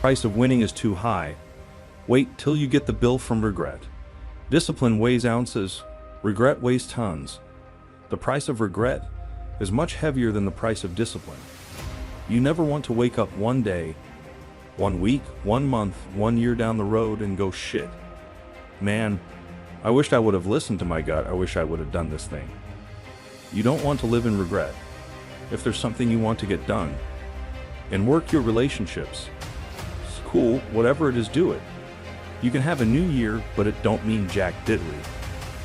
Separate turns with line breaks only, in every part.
Price of winning is too high. Wait till you get the bill from regret. Discipline weighs ounces, regret weighs tons. The price of regret is much heavier than the price of discipline. You never want to wake up one day, 1 week, 1 month, 1 year down the road and go, shit, man, I wished I would have listened to my gut. I wish I would have done this thing. You don't want to live in regret. If there's something you want to get done, and work your relationships, it's cool, whatever it is, do it. You can have a new year, but it don't mean jack diddly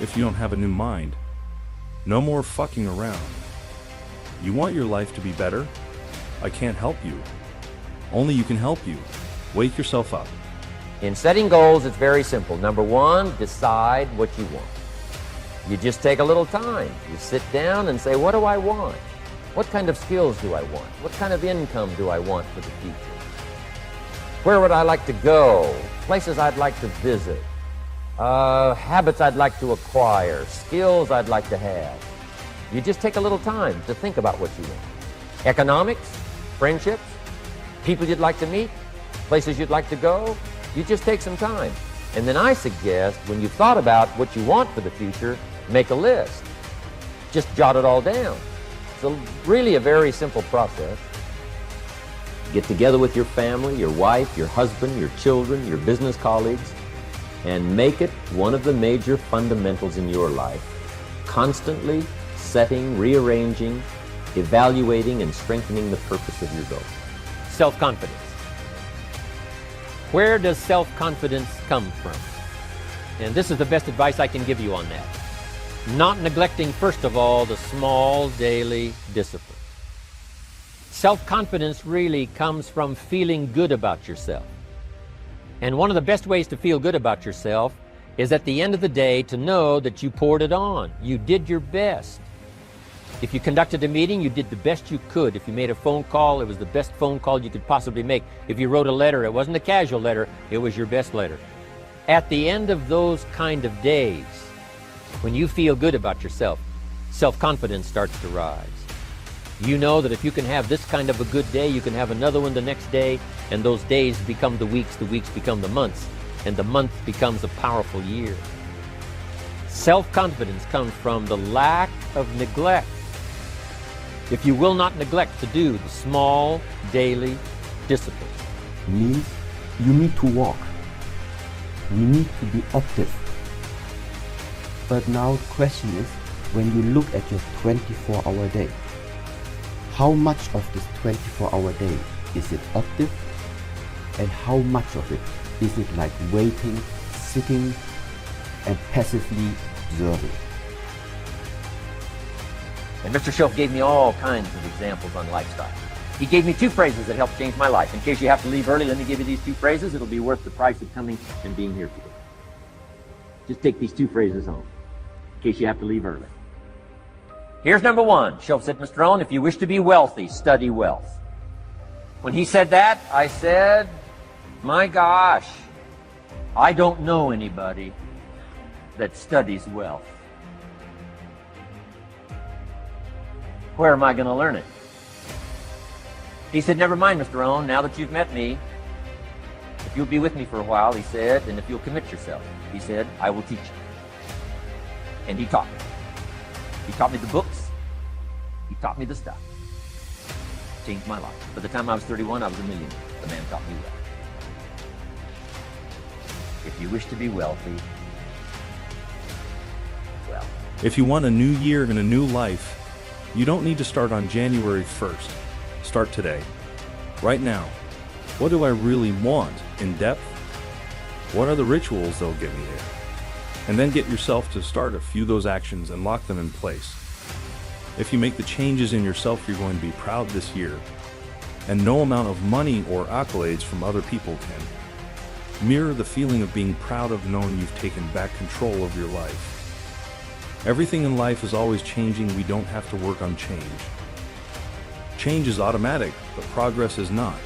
if you don't have a new mind. No more fucking around. You want your life to be better? I can't help you. Only you can help you. Wake yourself up.
In setting goals, it's very simple. Number one, decide what you want. You just take a little time. You sit down and say, what do I want? What kind of skills do I want? What kind of income do I want for the future? Where would I like to go? Places I'd like to visit. Habits I'd like to acquire. Skills I'd like to have. You just take a little time to think about what you want. Economics, friendships, people you'd like to meet, places you'd like to go. You just take some time. And then I suggest, when you've thought about what you want for the future, make a list. Just jot it all down. It's really a very simple process. Get together with your family, your wife, your husband, your children, your business colleagues, and make it one of the major fundamentals in your life. Constantly setting, rearranging, evaluating, and strengthening the purpose of your goal. Self-confidence. Where does self-confidence come from? And this is the best advice I can give you on that. Not neglecting, first of all, the small daily discipline. Self-confidence really comes from feeling good about yourself. And one of the best ways to feel good about yourself is at the end of the day to know that you poured it on. You did your best. If you conducted a meeting, you did the best you could. If you made a phone call, it was the best phone call you could possibly make. If you wrote a letter, it wasn't a casual letter, it was your best letter. At the end of those kind of days, when you feel good about yourself, self-confidence starts to rise. You know that if you can have this kind of a good day, you can have another one the next day, and those days become the weeks become the months, and the month becomes a powerful year. Self-confidence comes from the lack of neglect. If you will not neglect to do the small daily disciplines.
Means you need to walk. We need to be active. But now the question is, when you look at your 24-hour day, how much of this 24-hour day is it active, and how much of it is it like waiting, sitting, and passively observing?
And Mr. Shelf gave me all kinds of examples on lifestyle. He gave me 2 phrases that helped change my life. In case you have to leave early, let me give you these 2 phrases. It'll be worth the price of coming and being here today. Just take these 2 phrases home, in case you have to leave early. Here's number 1. Shelf said, Mr. Owen, if you wish to be wealthy, study wealth. When he said that, I said, my gosh, I don't know anybody that studies wealth. Where am I going to learn it? He said, never mind, Mr. Owen, now that you've met me, if you'll be with me for a while, he said, and if you'll commit yourself, he said, I will teach you. And he taught me. He taught me the books. He taught me the stuff. Changed my life. By the time I was 31, I was a millionaire. The man taught me well. If you wish to be wealthy, well.
If you want a new year and a new life, you don't need to start on January 1st. Start today. Right now. What do I really want in depth? What are the rituals that'll get me there? And then get yourself to start a few of those actions and lock them in place. If you make the changes in yourself, you're going to be proud this year. And no amount of money or accolades from other people can mirror the feeling of being proud of knowing you've taken back control of your life. Everything in life is always changing. We don't have to work on change. Change is automatic, but progress is not.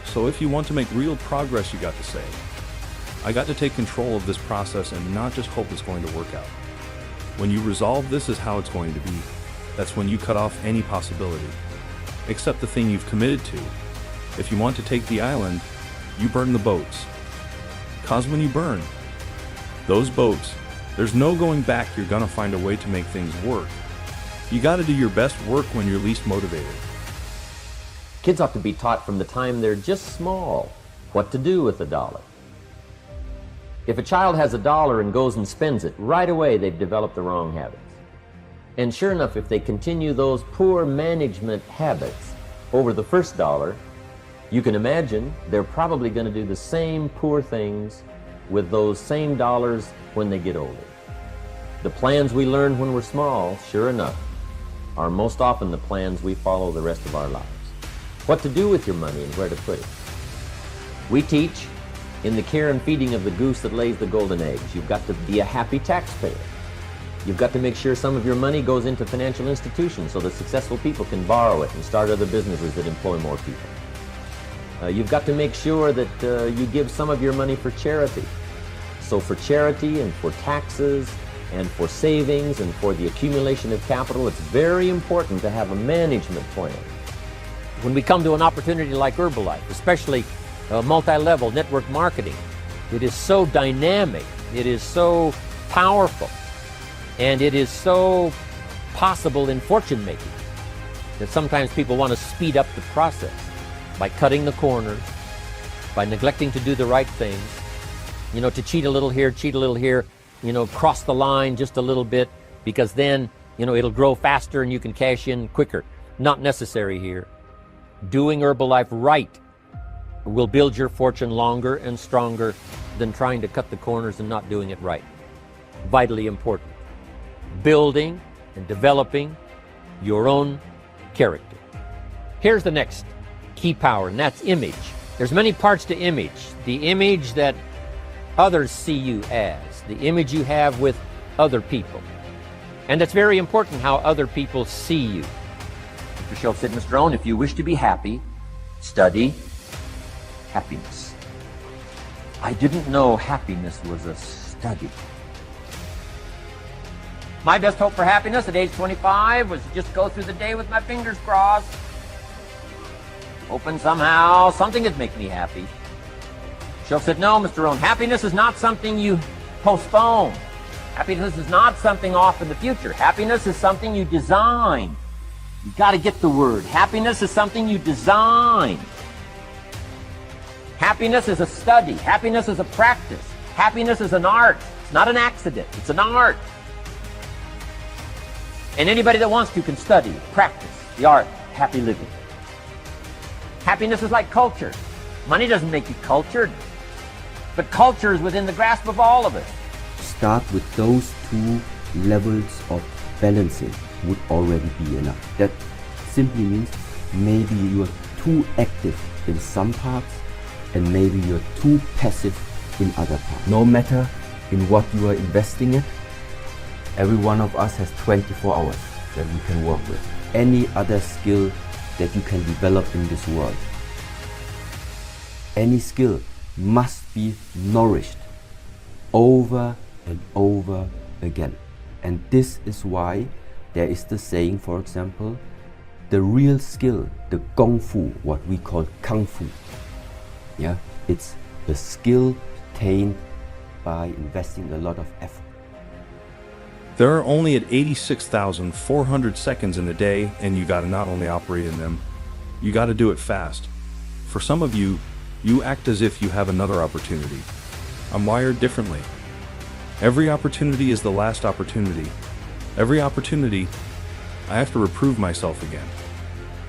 So if you want to make real progress, you got to say, I got to take control of this process and not just hope it's going to work out. When you resolve this is how it's going to be, that's when you cut off any possibility, except the thing you've committed to. If you want to take the island, you burn the boats. 'Cause when you burn those boats, there's no going back. You're gonna find a way to make things work. You gotta do your best work when you're least motivated.
Kids ought to be taught from the time they're just small what to do with $1. If a child has $1 and goes and spends it, right away they've developed the wrong habits. And sure enough, if they continue those poor management habits over the first $1, you can imagine they're probably going to do the same poor things with those same dollars when they get older. The plans we learn when we're small, sure enough, are most often the plans we follow the rest of our lives. What to do with your money and where to put it. We teach in the care and feeding of the goose that lays the golden eggs. You've got to be a happy taxpayer. You've got to make sure some of your money goes into financial institutions so that successful people can borrow it and start other businesses that employ more people. You've got to make sure that you give some of your money for charity. So for charity and for taxes and for savings and for the accumulation of capital, it's very important to have a management plan. When we come to an opportunity like Herbalife, especially multi-level network marketing, it is so dynamic, it is so powerful, and it is so possible in fortune making that sometimes people want to speed up the process by cutting the corners, by neglecting to do the right things, to cheat a little here, cheat a little here, cross the line just a little bit, because then, it'll grow faster and you can cash in quicker. Not necessary here. Doing Herbalife right will build your fortune longer and stronger than trying to cut the corners and not doing it right. Vitally important. Building and developing your own character. Here's the next key power, and that's image. There's many parts to image. The image that others see you as, the image you have with other people. And it's very important how other people see you. Mr. Schultz said, Mr. Owen, if you wish to be happy, study happiness. I didn't know happiness was a study. My best hope for happiness at age 25 was to just go through the day with my fingers crossed, hoping somehow something would make me happy. Schultz said, no, Mr. Owen, happiness is not something you postpone. Happiness is not something off in the future. Happiness is something you design. You got to get the word. Happiness is something you design. Happiness is a study. Happiness is a practice. Happiness is an art. It's not an accident. It's an art. And anybody that wants to can study, practice the art of happy living. Happiness is like culture. Money doesn't make you cultured, but culture is within the grasp of all of us.
Start with those two levels of balancing would already be enough. That simply means maybe you are too active in some parts and maybe you're too passive in other parts. No matter in what you are investing in, every one of us has 24 hours that we can work with. Any other skill that you can develop in this world, any skill must be nourished over and over again. And this is why there is the saying, for example, the real skill, the Kung Fu, what we call Kung Fu. Yeah, it's a skill attained by investing a lot of effort.
There are only at 86,400 seconds in a day, and you gotta not only operate in them, you gotta do it fast. For some of you, you act as if you have another opportunity. I'm wired differently. Every opportunity is the last opportunity. Every opportunity, I have to reprove myself again.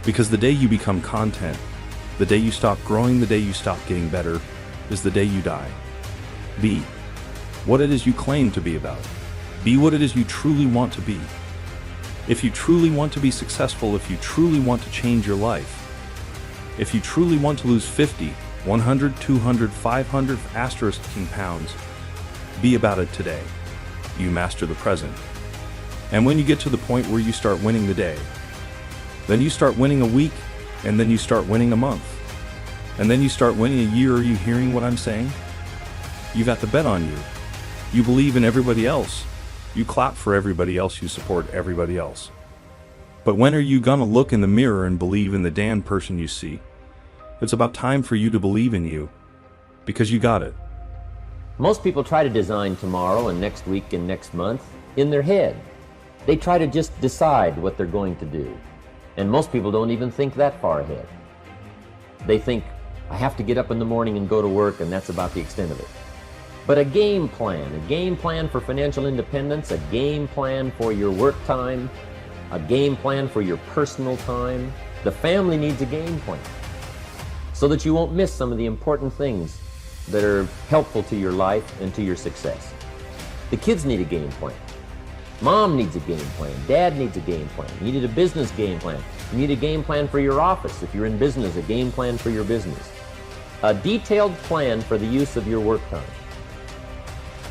Because the day you become content, the day you stop growing, the day you stop getting better, is the day you die. Be what it is you claim to be about. Be what it is you truly want to be. If you truly want to be successful, if you truly want to change your life, if you truly want to lose 50, 100, 200, 500 *king pounds, be about it today. You master the present. And when you get to the point where you start winning the day, then you start winning a week, and then you start winning a month, and then you start winning a year. Are you hearing what I'm saying? You got the bet on you. You believe in everybody else. You clap for everybody else. You support everybody else. But when are you gonna look in the mirror and believe in the damn person you see? It's about time for you to believe in you. because you got it.
Most people try to design tomorrow and next week and next month in their head. They try to just decide what they're going to do. And most people don't even think that far ahead. They think, I have to get up in the morning and go to work, and that's about the extent of it. But a game plan for financial independence, a game plan for your work time, a game plan for your personal time. The family needs a game plan so that you won't miss some of the important things that are helpful to your life and to your success. The kids need a game plan. Mom needs a game plan. Dad needs a game plan. You need a business game plan. You need a game plan for your office. If you're in business, a game plan for your business. A detailed plan for the use of your work time.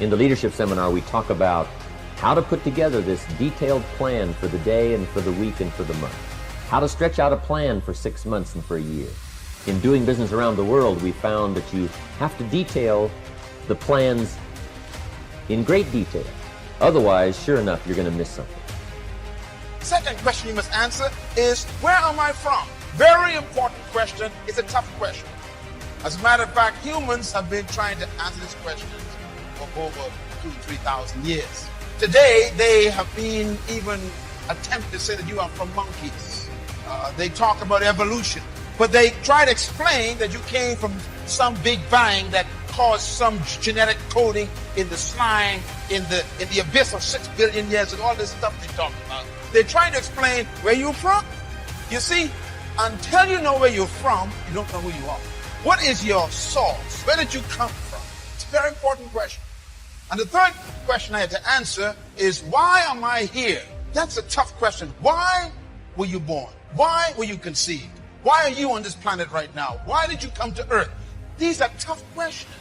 In the leadership seminar, we talk about how to put together this detailed plan for the day and for the week and for the month. How to stretch out a plan for 6 months and for a year. In doing business around the world, we found that you have to detail the plans in great detail. Otherwise, sure enough, you're going to miss something.
Second question you must answer is, where am I from? Very important question. It's a tough question. As a matter of fact, humans have been trying to answer this question for over 2,000-3,000 years. Today, they have been even attempting to say that you are from monkeys. They talk about evolution, but they try to explain that you came from some big bang that caused some genetic coding in the slime, in the abyss of 6 billion years, and all this stuff they talk about. They're trying to explain where you're from. You see, until you know where you're from, you don't know who you are. What is your source? Where did you come from? It's a very important question. And the third question I had to answer is, why am I here? That's a tough question. Why were you born? Why were you conceived? Why are you on this planet right now? Why did you come to Earth? These are tough questions.